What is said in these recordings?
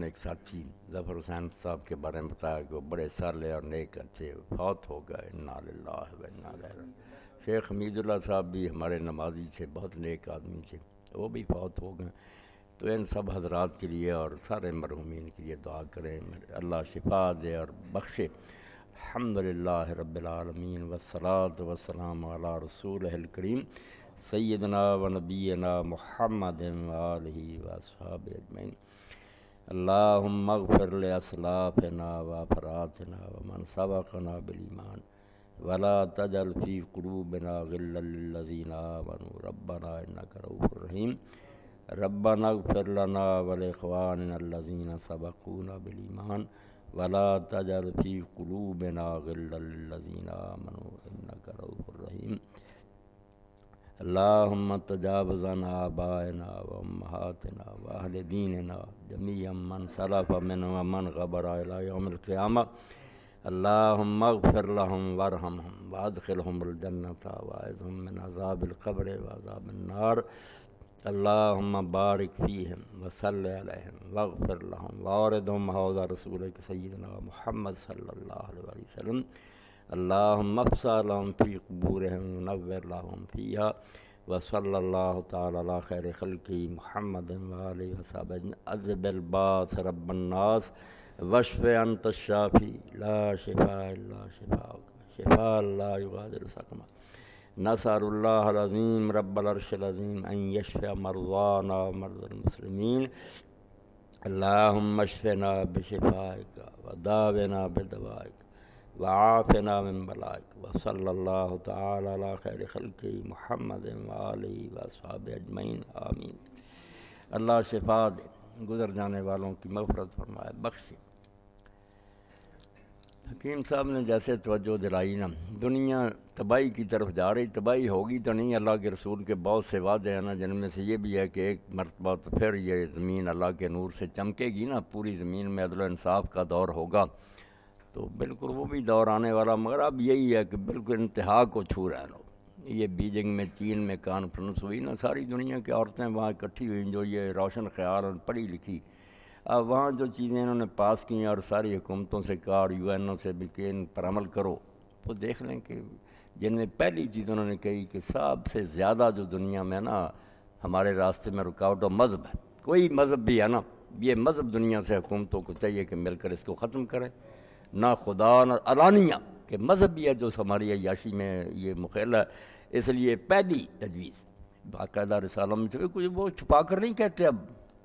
اپنے ایک ساتھی ظفر حسین صاحب کے بارے میں بتایا کہ وہ بڑے سالے اور نیک اچھے فوت ہو گئے، انا للہ و انا الیہ راجعون۔ شیخ حمید اللہ صاحب بھی ہمارے نمازی تھے، بہت نیک آدمی تھے، وہ بھی فوت ہو گئے۔ تو ان سب حضرات کے لیے اور سارے مرحومین کے لیے دعا کریں، اللہ شفا دے اور بخشے۔ الحمدللہ رب العالمین والصلاة والسلام علی رسولہ الکریم سیدنا و نبینا محمد وآلہ واصحابہ اجمعین۔ اللہم اغفر لاسلافنا وافراتنا ومن سبقنا بالایمان ولا تجعل فی قلوبنا غلا للذین آمنوا ربنا انک رؤوف رحیم۔ ربنا اغفر لنا ولاخواننا الذین سبقونا بالایمان ولا تجعل فی قلوبنا غلا للذین آمنوا انک رؤوف رحیم۔ اللہم تجاوز عن آبائنا و امہاتنا و اہل دیننا جمیعا من سلف منهم ومن غبر الی یوم القیامہ۔ اللہم اغفر لهم وارحمهم وادخلهم الجنة واعذهم من عذاب القبر وعذاب النار۔ اللہم بارک فیہم وصل علیہم واغفر لهم واوردهم حوض رسولک سیدنا محمد صلی اللہ علیہ وسلم۔ اللہم افسح لهم فی قبورہم ونور لهم فیہا وصلی اللہ تعالی علی خیر خلقہ محمد وآلہ وصحبہ اذهب الباس رب الناس واشف انت الشافی لا شفاء الا شفاؤک شفاء لا یغادر سقما۔ نسأل اللہ العظیم رب العرش العظیم ان یشفی مرضانا ومرضى المسلمین۔ اللہم اشفنا بشفائک وداونا بدوائک وعافنا من بلائک وصلی اللہ تعالی علی خیر خلقہ محمد وآلہ واصحابہ اجمعین آمین۔ اللہ شفا دے، گزر جانے والوں کی مغفرت فرمائے، بخشے۔ حکیم صاحب نے جیسے توجہ دلائی نا، دنیا تباہی کی طرف جا رہی، تباہی ہوگی تو نہیں، اللہ کے رسول کے بہت سے وعدے ہیں نا، جن میں سے یہ بھی ہے کہ ایک مرتبہ تو پھر یہ زمین اللہ کے نور سے چمکے گی نا، پوری زمین میں عدل و انصاف کا دور ہوگا، تو بالکل وہ بھی دور آنے والا، مگر اب یہی ہے کہ بالکل انتہا کو چھو رہے ہیں لوگ۔ یہ بیجنگ میں، چین میں کانفرنس ہوئی نا، ساری دنیا کی عورتیں وہاں اکٹھی ہوئیں جو یہ روشن خیال اور پڑھی لکھی، اب وہاں جو چیزیں انہوں نے پاس کی اور ساری حکومتوں سے کہا اور یو این او سے بھی کہ ان پر عمل کرو، وہ دیکھ لیں کہ جن میں پہلی چیز انہوں نے کہی کہ سب سے زیادہ جو دنیا میں نا ہمارے راستے میں رکاوٹ اور مذہب ہے، کوئی مذہب بھی ہے نا، یہ مذہب دنیا سے حکومتوں کو چاہیے کہ مل کر اس کو ختم کریں، نہ خدا نہ علانیہ، کہ مذہب بھی ہے جو ہماری عیاشی میں یہ مخل ہے۔ اس لیے پہلی تجویز باقاعدہ رسالوں میں سے کوئی وہ چھپا کر نہیں کہتے، اب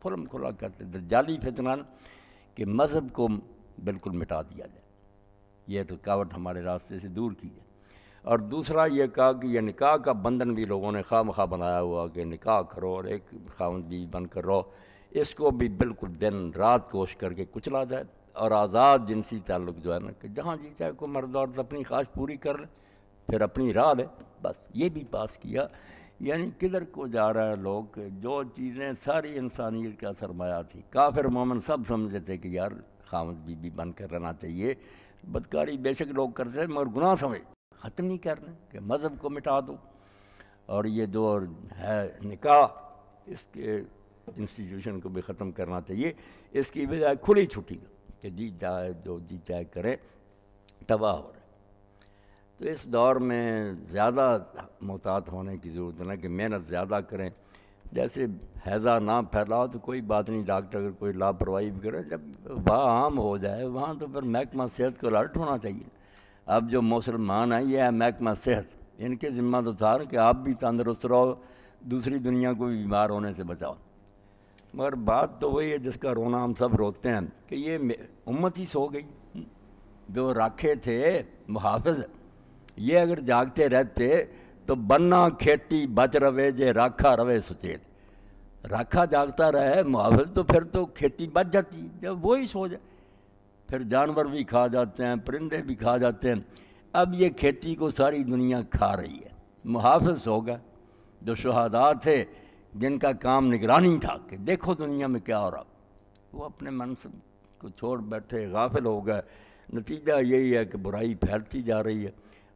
کھلم کھلا کہتے، جعلی فتنہ کہ مذہب کو بالکل مٹا دیا جائے، یہ رکاوٹ ہمارے راستے سے دور کی جائے۔ اور دوسرا یہ کہا کہ یہ نکاح کا بندھن بھی لوگوں نے خواہ مخواہ بنایا ہوا کہ نکاح کرو اور ایک خاوند بیوی بن کر رہو، اس کو بھی بالکل دن رات کوشش کر کے کچلا جائے، اور آزاد جنسی تعلق جو ہے نا کہ جہاں جی چاہے کوئی مرد عورت اپنی خواہش پوری کر لے، پھر اپنی راہ لے، بس یہ بھی پاس کیا۔ یعنی کدھر کو جا رہے ہیں لوگ کہ جو چیزیں ساری انسانیت کا سرمایہ تھی، کافر مومن سب سمجھتے تھے کہ یار خاوند بیوی بن کر رہنا چاہیے، بدکاری بے شک لوگ کرتے ہیں مگر گناہ سمجھ ختم نہیں کرنے کہ مذہب کو مٹا دو۔ اور یہ جو ہے نکاح، اس کے انسٹیٹیوشن کو بھی ختم کرنا چاہیے، اس کی بجائے کھلی چھٹی کہ جی چاہے جو جی چاہے کرے، تباہ ہو رہے۔ تو اس دور میں زیادہ محتاط ہونے کی ضرورت ہے نا کہ محنت زیادہ کریں، جیسے حیضہ نہ پھیلاؤ تو کوئی بات نہیں، ڈاکٹر اگر کوئی لاپرواہی بھی کرے، جب وہاں عام ہو جائے وہاں تو پھر محکمہ صحت کو الرٹ ہونا چاہیے۔ اب جو مسلمان ہیں یہ ہے محکمہ صحت، ان کے ذمہ تو تھا کہ آپ بھی تندرست رہو، دوسری دنیا کو بھی بیمار ہونے سے بچاؤ، مگر بات تو وہی ہے جس کا رونا ہم سب روتے ہیں کہ یہ امت ہی سو گئی، جو راکھے تھے محافظ، یہ اگر جاگتے رہتے تو بننا کھیتی بچ روے جے راکھا روے سچیت، راکھا جاگتا رہے محافظ تو پھر تو کھیتی بچ جاتی، جب وہی سو جائے پھر جانور بھی کھا جاتے ہیں، پرندے بھی کھا جاتے ہیں، اب یہ کھیتی کو ساری دنیا کھا رہی ہے۔ محافظ ہو گئے جو شہداء تھے جن کا کام نگرانی تھا کہ دیکھو دنیا میں کیا ہو رہا، وہ اپنے منصب کو چھوڑ بیٹھے، غافل ہو گئے، نتیجہ یہی ہے کہ برائی پھیلتی جا رہی ہے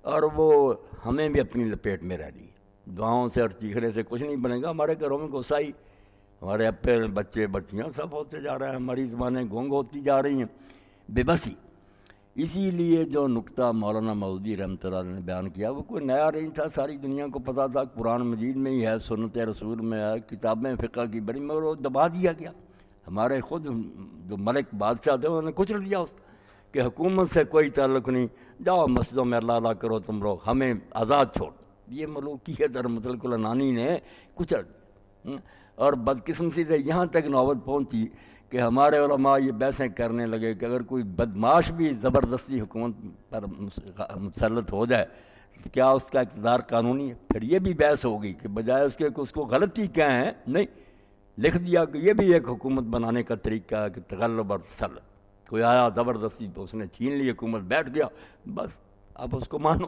اور وہ ہمیں بھی اپنی لپیٹ میں رہ رہی ہے۔ دعاؤں سے اور چیخنے سے کچھ نہیں بنے گا، ہمارے گھروں میں غصائی ہمارے اپے بچے بچیاں سب ہوتے جا رہے ہیں، ہماری زبانیں گونگ ہوتی جا رہی ہیں، بے بسی۔ اسی لیے جو نقطہ مولانا مودودی رحمۃ اللہ علیہ نے بیان کیا وہ کوئی نیا نہیں تھا، ساری دنیا کو پتہ تھا، قرآن مجید میں ہی ہے، سنت رسول میں ہے، کتابیں فقہ کی بڑی، مگر وہ دبا دیا گیا۔ ہمارے خود جو ملک بادشاہ تھے انہوں نے کچل دیا اس کہ حکومت سے کوئی تعلق نہیں، جاؤ مسجدوں میں اللہ اللہ کرو تم لوگ، ہمیں آزاد چھوڑ۔ یہ ملوکیت اور مطلق العنانی نے کچل دیا۔ اور بدقسمتی سے یہاں تک نوبت پہنچی کہ ہمارے علماء یہ بحثیں کرنے لگے کہ اگر کوئی بدماش بھی زبردستی حکومت پر مسلط ہو جائے کیا اس کا اقتدار قانونی ہے؟ پھر یہ بھی بحث ہوگی کہ بجائے اس کے کہ اس کو غلطی کہیں، نہیں، لکھ دیا کہ یہ بھی ایک حکومت بنانے کا طریقہ ہے کہ تغلب اور تسلط۔ کوئی آیا زبردستی تو اس نے چھین لی حکومت، بیٹھ گیا، بس اب اس کو مانو،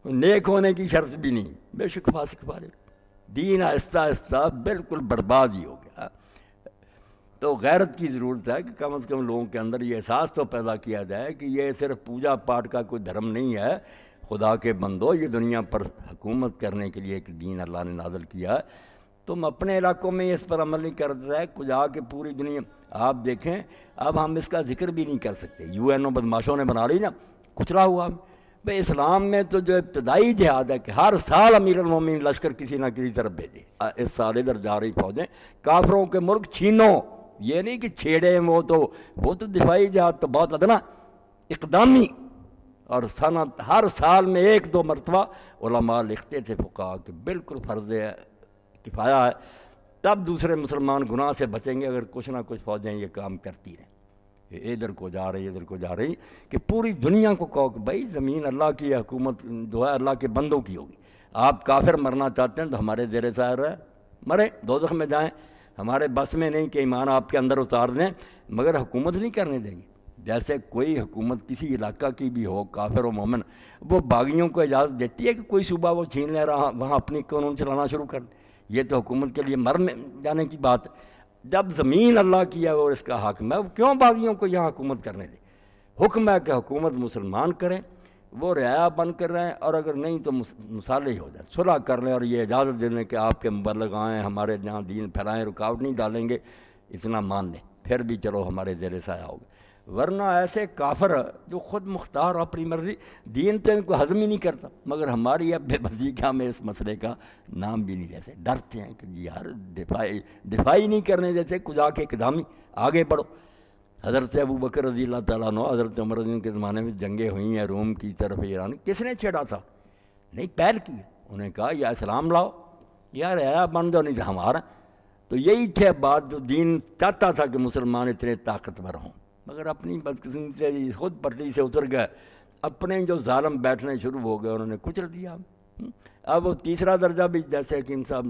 نیک ہونے کی شرط بھی نہیں، بے شک فاسق فارغ۔ دین آہستہ آہستہ بالکل برباد ہی ہو گیا۔ تو غیرت کی ضرورت ہے کہ کم از کم لوگوں کے اندر یہ احساس تو پیدا کیا جائے کہ یہ صرف پوجا پاٹ کا کوئی دھرم نہیں ہے، خدا کے بندو، یہ دنیا پر حکومت کرنے کے لیے ایک دین اللہ نے نازل کیا ہے۔ تم اپنے علاقوں میں اس پر عمل نہیں کرتے رہے، کچھ آ کے پوری دنیا آپ دیکھیں، اب ہم اس کا ذکر بھی نہیں کر سکتے، یو این او بدماشوں نے بنا لی نا، کچلا ہوا ہم۔ بھائی اسلام میں تو جو ابتدائی جہاد ہے کہ ہر سال امیر المومنین لشکر کسی نہ کسی طرف بھیجے، اس سال ادھر جا رہی فوجیں، کافروں کے ملک چھینو، یہ نہیں کہ چھیڑے وہ تو دفاعی جہاد تو بہت ادنا اقدامی۔ اور ہر سال میں 1-2 مرتبہ علماء لکھتے تھے فقہا کہ بالکل فرض کفایہ ہے، تب دوسرے مسلمان گناہ سے بچیں گے اگر کچھ نہ کچھ فوجیں یہ کام کرتی رہیں، ادھر کو جا رہی ادھر کو جا رہی، کہ پوری دنیا کو کہو کہ بھائی زمین اللہ کی ہے، حکومت جو ہے اللہ کے بندوں کی ہوگی، آپ کافر مرنا چاہتے ہیں تو ہمارے زیر سایہ رہے، مریں، دوزخ میں جائیں، ہمارے بس میں نہیں کہ ایمان آپ کے اندر اتار دیں، مگر حکومت نہیں کرنے دیں گے۔ جیسے کوئی حکومت کسی علاقہ کی بھی ہو، کافر و مومن، وہ باغیوں کو اجازت دیتی ہے کہ کوئی صوبہ وہ چھین لے رہا وہاں اپنی قانون چلانا شروع کر دے؟ یہ تو حکومت کے لیے مرنے جانے کی بات ہے۔ جب زمین اللہ کی ہے اور اس کا حاکم ہے، وہ کیوں باغیوں کو یہاں حکومت کرنے دے؟ حکم ہے کہ حکومت مسلمان کریں، وہ رعایا بن کر رہیں، اور اگر نہیں تو مصالح ہو جائے، صلح کر لیں، اور یہ اجازت دے دیں کہ آپ کے مبلغ آئیں، ہمارے جہاں دین پھیلائیں، رکاوٹ نہیں ڈالیں گے، اتنا مان لیں، پھر بھی چلو ہمارے زیر سایہ ہوگا۔ ورنہ ایسے کافر جو خود مختار اپنی مرضی، دین تو ان کو ہضم ہی نہیں کرتا، مگر ہماری اب بے بسی کا ہمیں اس مسئلے کا نام بھی نہیں لیتے، ڈرتے ہیں کہ جی یار دفاعی نہیں کرنے دیتے، کچھ آ کے اقدامی آگے بڑھو۔ حضرت ابو بکر رضی اللہ تعالیٰ عنہ، حضرت عمر رضی اللہ کے زمانے میں جنگیں ہوئی ہیں روم کی طرف، ایران، کس نے چھیڑا تھا؟ نہیں، پہل کی، انہوں نے کہا یا اسلام لاؤ یا رعایا بن دو، نہیں تو ہمارا۔ تو یہی تھے بات جو دین چاہتا تھا کہ مسلمان اتنے طاقتور ہوں، مگر اپنی بدقسمتی سے خود پٹری سے اتر گئے، اپنے جو ظالم بیٹھنے شروع ہو گئے، انہوں نے کچل دیا۔ اب وہ تیسرا درجہ بھی جیسے کہ صاحب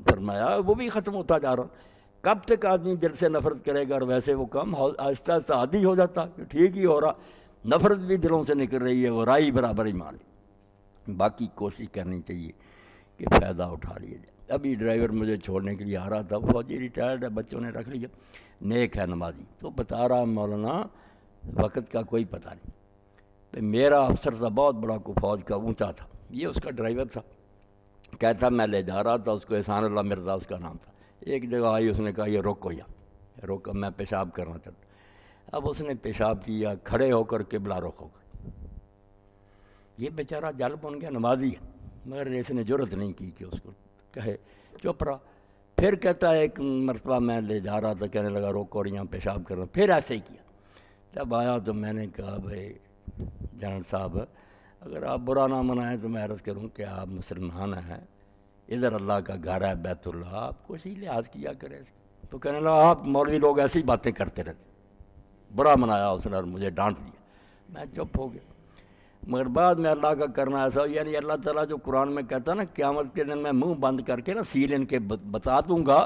فرمایا وہ بھی ختم ہوتا جا رہا۔ کب تک آدمی دل سے نفرت کرے گا؟ اور ویسے وہ کم آہستہ آہستہ عادی ہو جاتا کہ ٹھیک ہی ہو رہا، نفرت بھی دلوں سے نکل رہی ہے، وہ رائی برابر ہی مان لی۔ باقی کوشش کرنی چاہیے کہ فائدہ اٹھا لیا جائے۔ ابھی ڈرائیور مجھے چھوڑنے کے لیے آ رہا تھا، فوجی ریٹائرڈ ہے، بچوں نے رکھ لیا، نیک ہے نمازی، تو بتا رہا مولانا وقت کا کوئی پتہ نہیں۔ میرا افسر تھا بہت بڑا، کو فوج کا اونچا تھا، یہ اس کا ڈرائیور تھا، کہتا میں لے جا رہا تھا اس کو، احسان اللہ مرزا اس کا نام تھا۔ ایک جگہ آئی، اس نے کہا یہ روکو، یا روکا، میں پیشاب کرنا چاہتا۔ اب اس نے پیشاب کیا، کھڑے ہو کر قبلہ رخ ہو کر، یہ بیچارہ جل بن گیا، نمازی ہے، مگر اس نے جرت نہیں کی کہ اس کو کہے، چپ رہا۔ پھر کہتا ہے ایک مرتبہ میں لے جا رہا تھا، کہنے لگا روکو اور یہاں پیشاب کرنا، پھر ایسے ہی کیا۔ جب آیا تو میں نے کہا بھائی جنرل صاحب، اگر آپ برا نہ منائیں تو میں عرض کروں کہ آپ مسلمان ہیں، ادھر اللہ کا گھر ہے بیت اللہ، آپ کو اسی لحاظ کیا کرے۔ تو کہنے لگا آپ مولوی لوگ ایسی باتیں کرتے رہتے، برا منایا اس نے اور مجھے ڈانٹ دیا، میں چپ ہو گیا۔ مگر بعد میں اللہ کا کرنا ایسا، یعنی اللہ تعالیٰ جو قرآن میں کہتا ہے نا قیامت کے دن میں منہ بند کر کے نا سیل ان کے بتا دوں گا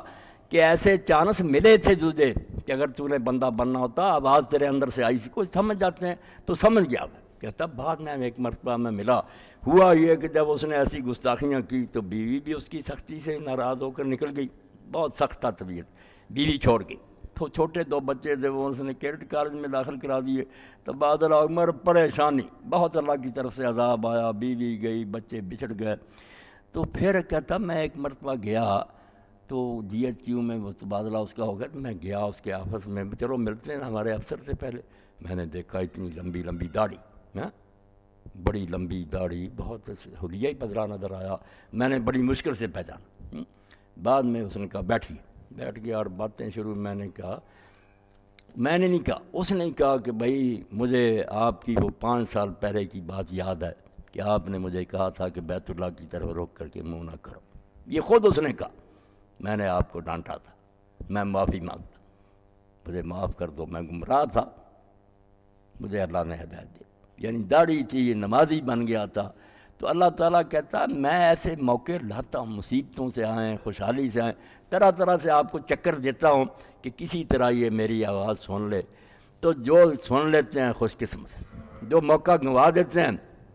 کہ ایسے چانس ملے تھے تجھے کہ اگر تو نے بندہ بننا ہوتا، آواز تیرے اندر سے آئی سی، کوئی سمجھ جاتے ہیں تو سمجھ گیا۔ کہتا بعد میں ایک مرتبہ میں ملا، ہوا یہ کہ جب اس نے ایسی گستاخیاں کی تو بیوی بھی اس کی سختی سے ناراض ہو کر نکل گئی، بہت سخت تھا طبیعت، بیوی چھوڑ گئی۔ تو چھوٹے 2 بچے تھے، وہ اس نے کیڈٹ کالج میں داخل کرا دیے، تو بعد عمر پریشانی، بہت اللہ کی طرف سے عذاب آیا، بیوی گئی، بچے بچھڑ گئے۔ تو پھر کہتا میں ایک مرتبہ گیا تو جی ایچ کیو میں وہ تبادلہ اس کا ہو گیا. میں گیا اس کے آفس میں, چلو ملتے ہیں ہمارے افسر سے پہلے. میں نے دیکھا اتنی لمبی لمبی داڑھی, بڑی لمبی داڑھی, بہت حلیہ ہی پدرا نظر آیا. میں نے بڑی مشکل سے پہچانا. بعد میں اس نے کہا بیٹھ گیا اور باتیں شروع. میں نے نہیں کہا, اس نے کہا کہ بھائی مجھے آپ کی وہ 5 سال پہلے کی بات یاد ہے کہ آپ نے مجھے کہا تھا کہ بیت اللہ کی طرف رخ کر کے منہ نہ کرو. یہ خود اس نے کہا. میں نے آپ کو ڈانٹا تھا, میں معافی مانگتا, مجھے معاف کر دو, میں گمراہ تھا, مجھے اللہ نے ہدایت دی. یعنی داڑھی تھی, یہ نمازی بن گیا تھا. تو اللہ تعالیٰ کہتا میں ایسے موقع لاتا ہوں, مصیبتوں سے آئیں, خوشحالی سے آئیں, طرح طرح سے آپ کو چکر دیتا ہوں کہ کسی طرح یہ میری آواز سن لے. تو جو سن لیتے ہیں خوش قسمت ہیں, جو موقع گنوا دیتے ہیں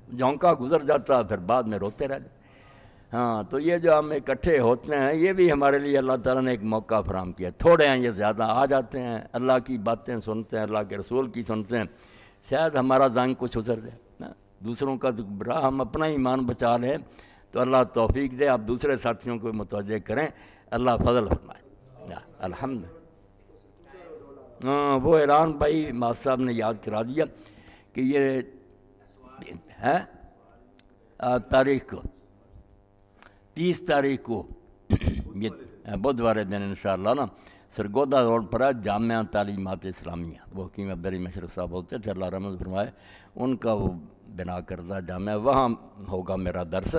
جھونکا گزر جاتا, پھر بعد میں روتے رہتے. ہاں, تو یہ جو ہم اکٹھے ہوتے ہیں یہ بھی ہمارے لیے اللہ تعالیٰ نے ایک موقع فراہم کیا. تھوڑے ہیں یہ, زیادہ آ جاتے ہیں, اللہ کی باتیں سنتے ہیں, اللہ کے رسول کی سنتے ہیں, شاید ہمارا زنگ کچھ اتر جائے. دوسروں کا براہ ہم اپنا ایمان بچا لیں تو اللہ توفیق دے, آپ دوسرے ساتھیوں کو متوجہ کریں, اللہ فضل فرمائے. الحمد. ہاں, وہ اعلان بھائی ماس صاحب نے یاد کرا دیا کہ یہ ہے تاریخ کو 30 تاریخ کو یہ بدھوار دن انشاءاللہ نا سرگودا روڈ پر ہے جامعہ تعلیمات اسلامیہ. وہ حکیم عبدالعلی مشرف صاحب ہوتے تھے, اللہ رحمت فرمائے, ان کا وہ بنا کردہ جامعہ. وہاں ہوگا میرا درس,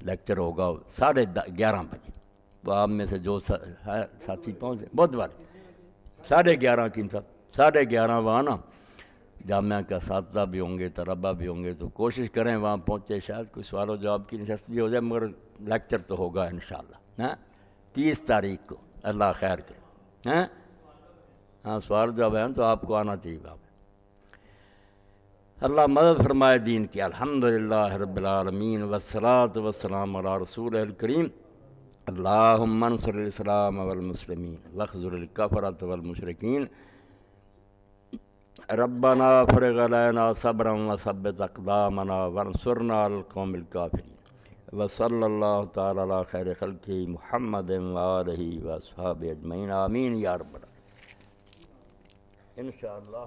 لیکچر ہوگا 11:30 بجے. تو آپ میں سے جو ساتھی پہنچے بدھوار 11:30 کی تھا 11:30 وہاں نا جامعہ کا اساتذہ بھی ہوں گے, طلباء بھی ہوں گے. تو کوشش کریں وہاں پہنچے, شاید کوئی سوال و جواب کی نشست بھی ہو جائے, مگر لیکچر تو ہوگا انشاءاللہ 30 تاریخ کو. اللہ خیر کے. ہاں, سوال جواب ہیں تو آپ کو آنا چاہیے. باب اللہ مدد فرمائے دین کی. الحمدللہ رب العالمین والصلاة والسلام علی رسول الکریم. اللہم انصر الاسلام والمسلمین واخذل الکفرۃ والمشرکین. ربنا افرغ علینا صبرا وثبت اقدامنا وانصرنا علی القوم الکافرین. وصلی اللہ تعالی علی خیر خلقہ محمد وآلہ واصحابہ اجمعین. آمین یا رب العالمین. انشاءاللہ